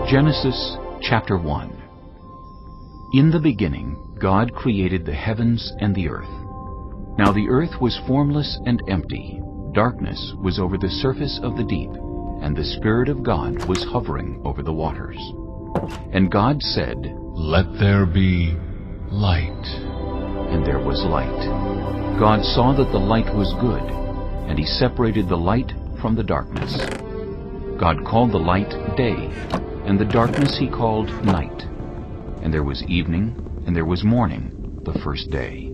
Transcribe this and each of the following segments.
Genesis chapter 1. In the beginning, God created the heavens and the earth. Now the earth was formless and empty. Darkness was over the surface of the deep, and the Spirit of God was hovering over the waters. And God said, "Let there be light." And there was light. God saw that the light was good, and He separated the light from the darkness. God called the light day, and the darkness He called night. And there was evening, and there was morning, the first day.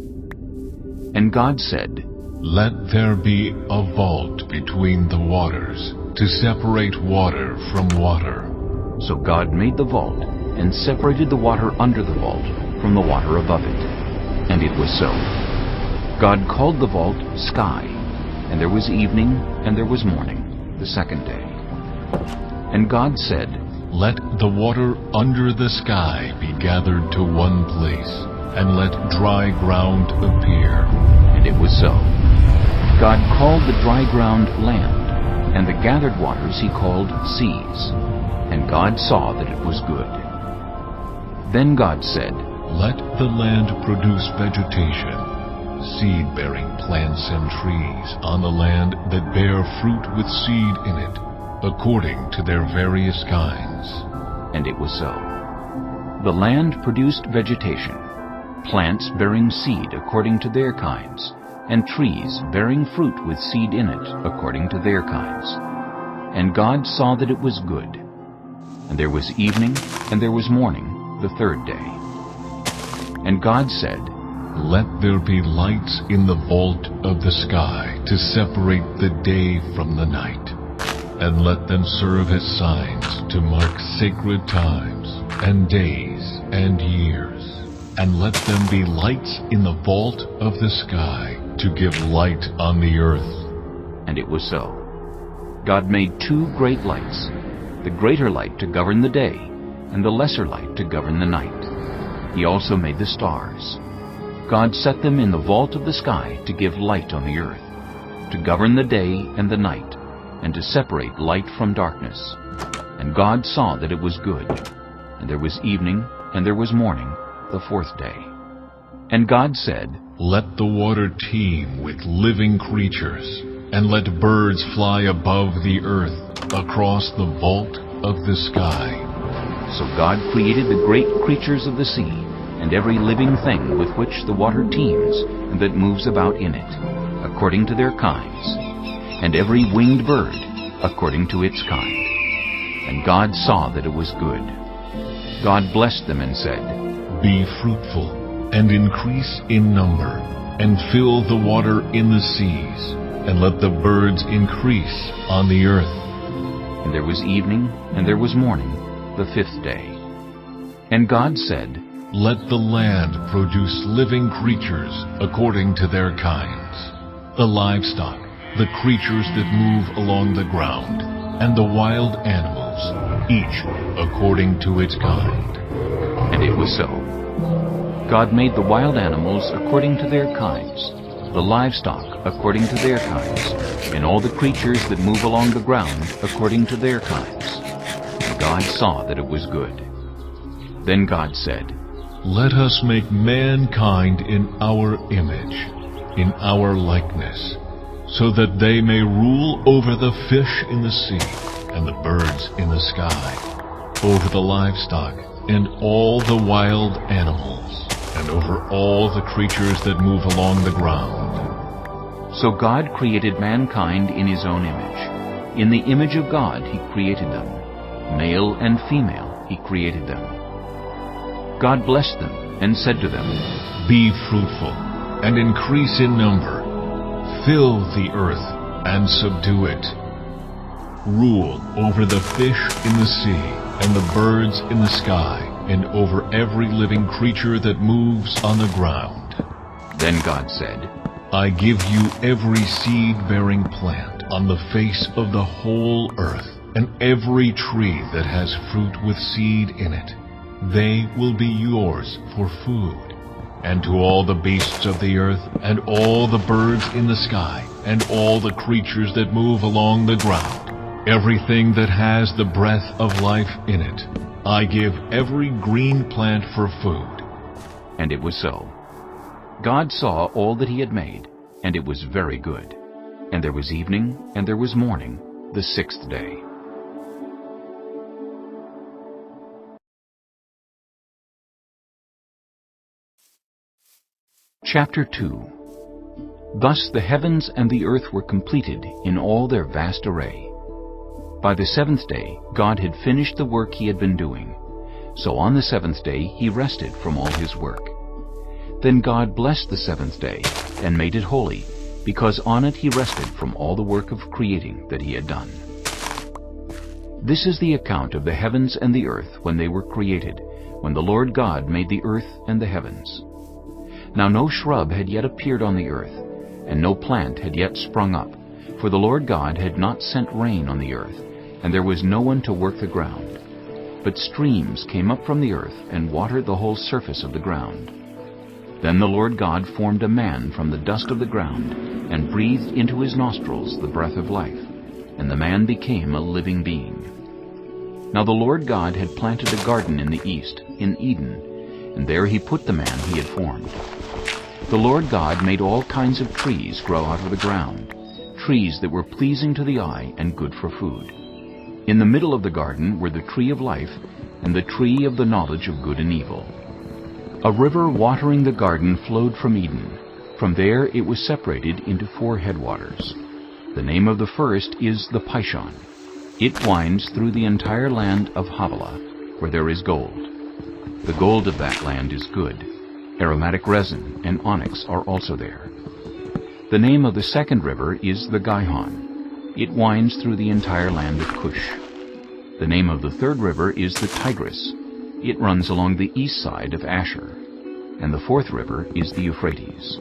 And God said, "Let there be a vault between the waters, to separate water from water." So God made the vault, and separated the water under the vault from the water above it. And it was so. God called the vault sky, and there was evening, and there was morning, the second day. And God said, "Let the water under the sky be gathered to one place, and let dry ground appear." And it was so. God called the dry ground land, and the gathered waters He called seas. And God saw that it was good. Then God said, "Let the land produce vegetation, seed-bearing plants and trees on the land that bear fruit with seed in it, according to their various kinds." And it was so. The land produced vegetation, plants bearing seed according to their kinds, and trees bearing fruit with seed in it according to their kinds. And God saw that it was good. And there was evening, and there was morning, the third day. And God said, "Let there be lights in the vault of the sky to separate the day from the night, and let them serve as signs to mark sacred times and days and years. And let them be lights in the vault of the sky to give light on the earth." And it was so. God made two great lights, the greater light to govern the day, and the lesser light to govern the night. He also made the stars. God set them in the vault of the sky to give light on the earth, to govern the day and the night, and to separate light from darkness. And God saw that it was good. And there was evening, and there was morning, the fourth day. And God said, "Let the water teem with living creatures, and let birds fly above the earth across the vault of the sky." So God created the great creatures of the sea, and every living thing with which the water teems, and that moves about in it, according to their kinds, and every winged bird, according to its kind. And God saw that it was good. God blessed them and said, "Be fruitful, and increase in number, and fill the water in the seas, and let the birds increase on the earth." And there was evening, and there was morning, the fifth day. And God said, "Let the land produce living creatures according to their kinds, the livestock, the creatures that move along the ground, and the wild animals, each according to its kind." And it was so. God made the wild animals according to their kinds, the livestock according to their kinds, and all the creatures that move along the ground according to their kinds. And God saw that it was good. Then God said, "Let us make mankind in our image, in our likeness, so that they may rule over the fish in the sea, and the birds in the sky, over the livestock, and all the wild animals, and over all the creatures that move along the ground." So God created mankind in His own image. In the image of God He created them. Male and female He created them. God blessed them and said to them, "Be fruitful, and increase in number. Fill the earth and subdue it. Rule over the fish in the sea, and the birds in the sky, and over every living creature that moves on the ground." Then God said, "I give you every seed-bearing plant on the face of the whole earth, and every tree that has fruit with seed in it. They will be yours for food. And to all the beasts of the earth, and all the birds in the sky, and all the creatures that move along the ground, Everything that has the breath of life in it, I give every green plant for food. And it was so. God saw all that he had made, and it was very good. And there was evening, and there was morning, the sixth day. Chapter 2. Thus the heavens and the earth were completed in all their vast array. By the seventh day God had finished the work he had been doing. So on the seventh day he rested from all his work. Then God blessed the seventh day and made it holy, because on it he rested from all the work of creating that he had done. This is the account of the heavens and the earth when they were created, when the Lord God made the earth and the heavens. Now no shrub had yet appeared on the earth, and no plant had yet sprung up, for the Lord God had not sent rain on the earth, and there was no one to work the ground. But streams came up from the earth and watered the whole surface of the ground. Then the Lord God formed a man from the dust of the ground, and breathed into his nostrils the breath of life, and the man became a living being. Now the Lord God had planted a garden in the east, in Eden, and there he put the man he had formed. The Lord God made all kinds of trees grow out of the ground, trees that were pleasing to the eye and good for food. In the middle of the garden were the tree of life and the tree of the knowledge of good and evil. A river watering the garden flowed from Eden. From there it was separated into 4 headwaters. The name of the first is the Pishon. It winds through the entire land of Havilah, where there is gold. The gold of that land is good. Aromatic resin and onyx are also there. The name of the second river is the Gihon. It winds through the entire land of Cush. The name of the third river is the Tigris. It runs along the east side of Asher. And the fourth river is the Euphrates.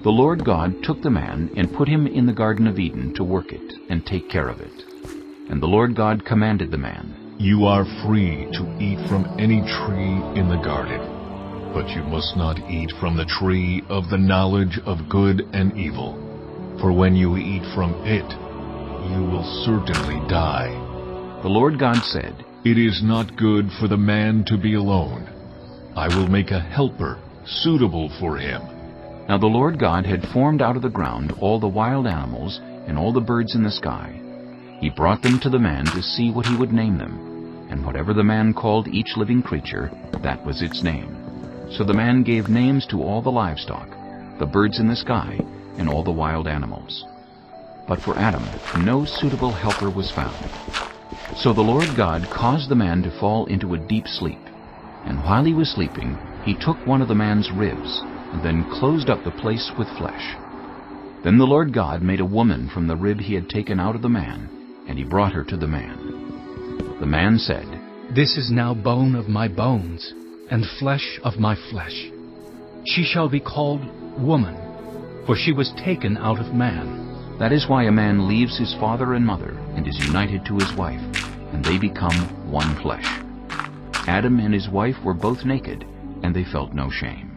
The Lord God took the man and put him in the Garden of Eden to work it and take care of it. And the Lord God commanded the man, You are free to eat from any tree in the garden, but you must not eat from the tree of the knowledge of good and evil, for when you eat from it, you will certainly die. The Lord God said, It is not good for the man to be alone. I will make a helper suitable for him. Now the Lord God had formed out of the ground all the wild animals and all the birds in the sky. He brought them to the man to see what he would name them, and whatever the man called each living creature, that was its name. So the man gave names to all the livestock, the birds in the sky, and all the wild animals. But for Adam no suitable helper was found. So the Lord God caused the man to fall into a deep sleep. And while he was sleeping, he took one of the man's ribs, and then closed up the place with flesh. Then the Lord God made a woman from the rib he had taken out of the man, and he brought her to the man. The man said, This is now bone of my bones, and flesh of my flesh. She shall be called woman, for she was taken out of man. That is why a man leaves his father and mother, and is united to his wife, and they become one flesh. Adam and his wife were both naked, and they felt no shame.